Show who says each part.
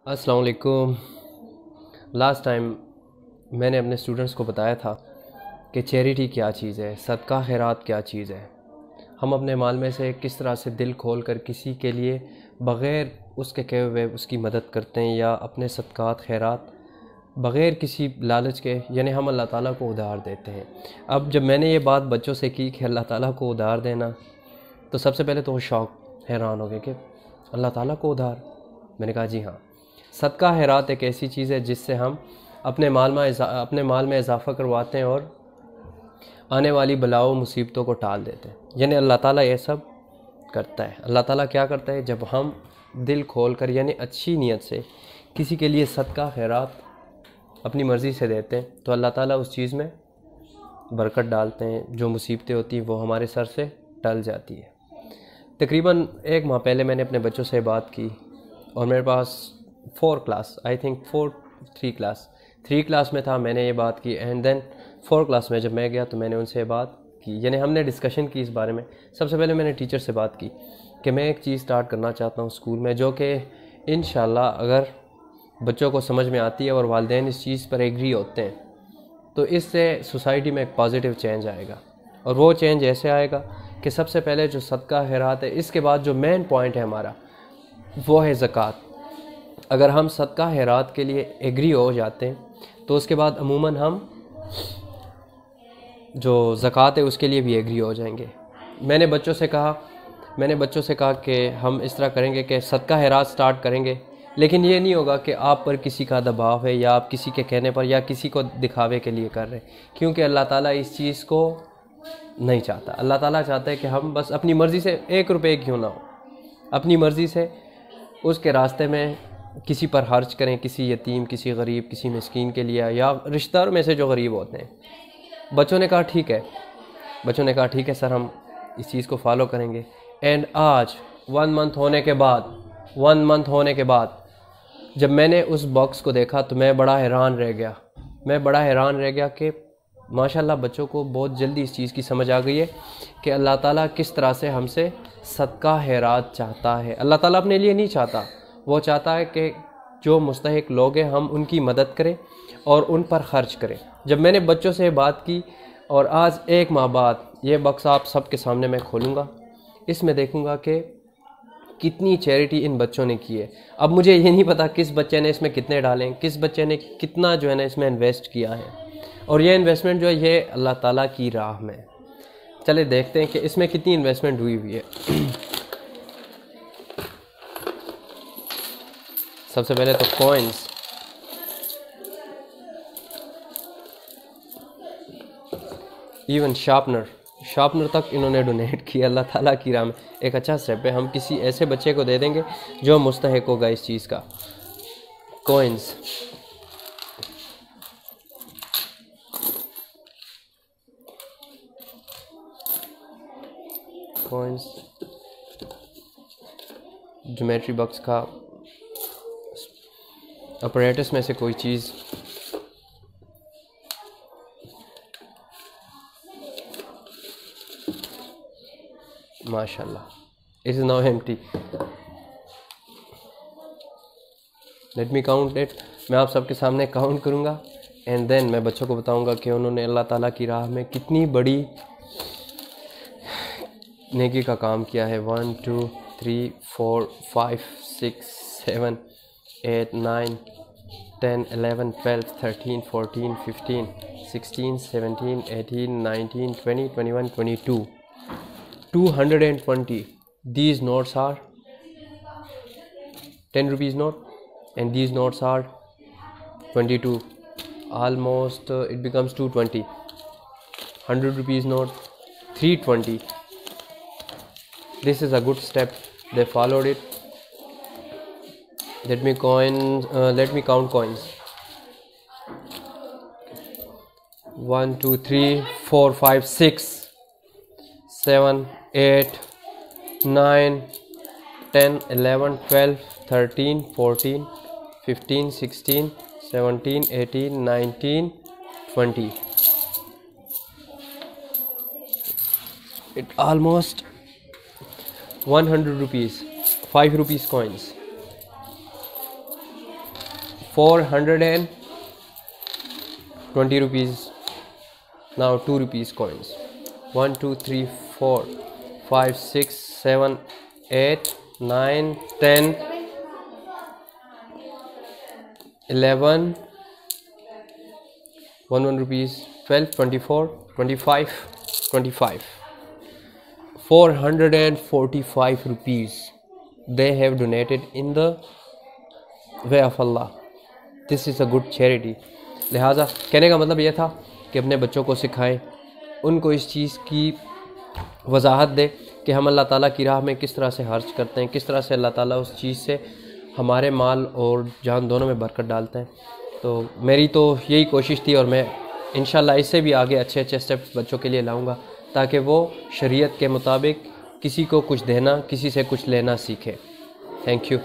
Speaker 1: अस्सलाम वालेकुम। Last time मैंने अपने स्टूडेंट्स को बताया था कि चैरिटी क्या चीज़ है, सदका खैरात क्या चीज़ है। हम अपने माल में से किस तरह से दिल खोल कर किसी के लिए बग़ैर उसके कहे हुए उसकी मदद करते हैं, या अपने सदक़ात खैरात बग़ैर किसी लालच के, यानी हम अल्लाह ताला को उधार देते हैं। अब जब मैंने ये बात बच्चों से की कि अल्लाह ताला को उधार देना, तो सबसे पहले तो वो शौक़ हैरान हो गए कि अल्लाह ताला को उधार। मैंने कहा जी हाँ, सदका खैरात एक ऐसी चीज़ है जिससे हम अपने माल में इजाफ़ा करवाते हैं और आने वाली बलाओं मुसीबतों को टाल देते हैं। यानी अल्लाह ताला ये सब करता है। अल्लाह ताला क्या करता है, जब हम दिल खोल कर यानी अच्छी नीयत से किसी के लिए सदका खैरात अपनी मर्ज़ी से देते हैं, तो अल्लाह ताला उस चीज़ में बरकत डालते हैं। जो मुसीबतें होती हैं वो हमारे सर से टल जाती है। तकरीबन 1 माह पहले मैंने अपने बच्चों से बात की और मेरे पास 3 क्लास में था, मैंने ये बात की। एंड देन 4 क्लास में जब मैं गया तो मैंने उनसे बात की, यानी हमने डिस्कशन की इस बारे में। सबसे पहले मैंने टीचर से बात की कि मैं एक चीज़ स्टार्ट करना चाहता हूँ स्कूल में, जो कि इंशाल्लाह अगर बच्चों को समझ में आती है और वालिदैन इस चीज़ पर एग्री होते हैं, तो इससे सोसाइटी में एक पॉजिटिव चेंज आएगा। और वो चेंज ऐसे आएगा कि सबसे पहले जो सदका खैरात है, इसके बाद जो मेन पॉइंट है हमारा, वो है ज़कात। अगर हम सदका खैरात के लिए एग्री हो जाते हैं, तो उसके बाद अमूमन हम जो ज़कात है उसके लिए भी एग्री हो जाएंगे। मैंने बच्चों से कहा कि हम इस तरह करेंगे कि सदका खैरात स्टार्ट करेंगे, लेकिन ये नहीं होगा कि आप पर किसी का दबाव है या आप किसी के कहने पर या किसी को दिखावे के लिए कर रहे हैं, क्योंकि अल्लाह ताला इस चीज़ को नहीं चाहता। अल्लाह ताला चाहता है कि हम बस अपनी मर्ज़ी से 1 रुपये क्यों ना हो, अपनी मर्ज़ी से उसके रास्ते में किसी पर खर्च करें, किसी यतीम, किसी गरीब, किसी मिस्कीन के लिए, या रिश्तेदारों में से जो गरीब होते हैं। बच्चों ने कहा ठीक है सर, हम इस चीज़ को फॉलो करेंगे। एंड आज 1 मंथ होने के बाद जब मैंने उस बॉक्स को देखा तो मैं बड़ा हैरान रह गया कि माशाल्लाह बच्चों को बहुत जल्दी इस चीज़ की समझ आ गई है कि अल्लाह ताला किस तरह से हमसे सदका खैरात चाहता है। अल्लाह ताला अपने लिए नहीं चाहता, वो चाहता है कि जो मुस्तहिक लोग हैं हम उनकी मदद करें और उन पर ख़र्च करें। जब मैंने बच्चों से बात की और आज 1 माह बाद ये बॉक्स आप सबके सामने मैं खोलूँगा, इसमें देखूँगा कि कितनी चैरिटी इन बच्चों ने की है। अब मुझे ये नहीं पता किस बच्चे ने इसमें कितने डालें, किस बच्चे ने कितना जो है ना इसमें इन्वेस्ट किया है, और ये इन्वेस्टमेंट जो है ये अल्लाह ताला की राह में। चले देखते हैं कि इसमें कितनी इन्वेस्टमेंट हुई है। सबसे पहले तो कॉइन्स, इवन शार्पनर तक इन्होंने डोनेट किया अल्लाह ताला की राह में। एक अच्छा स्टेप है, हम किसी ऐसे बच्चे को दे देंगे जो मुस्तहिक होगा इस चीज़ का। कॉइन्स, ज्योमेट्री बॉक्स का अपरेटस में से कोई चीज़, माशाल्लाह, it is now empty. Let me count it. मैं आप सबके सामने काउंट करूँगा एंड देन मैं बच्चों को बताऊँगा कि उन्होंने अल्लाह ताला की राह में कितनी बड़ी नेकी का काम किया है। 1 2 3 4 5 6 7 8 9 10 11 12 13 14 15 16 17 18 19 20 21 22 220. These notes are 10 rupees note, and these notes are 22. Almost it becomes 220. 100 rupees note, 320. This is a good step. They followed it. Let me count coins. 1 2 3 4 5 6 7 8 9 10 11 12 13 14 15 16 17 18 19 20. It almost 100 rupees, 5 rupees coins. 420 rupees. Now 2 rupees coins. 1 2 3 4 5 6 7 8 9 10 11 1 rupees 12 24 25 25 445 rupees they have donated in the way of Allah. This is a good charity. लिहाजा कहने का मतलब ये था कि अपने बच्चों को सिखाएं, उनको इस चीज़ की वजाहत दे कि हम अल्लाह ताला की राह में किस तरह से खर्च करते हैं, किस तरह से अल्लाह ताला उस चीज़ से हमारे माल और जान दोनों में बरकत डालते हैं। तो मेरी तो यही कोशिश थी और मैं इंशाल्लाह इससे भी आगे अच्छे अच्छे स्टेप्स बच्चों के लिए लाऊंगा ताकि वो शरीयत के मुताबिक किसी को कुछ देना, किसी से कुछ लेना सीखे। Thank you.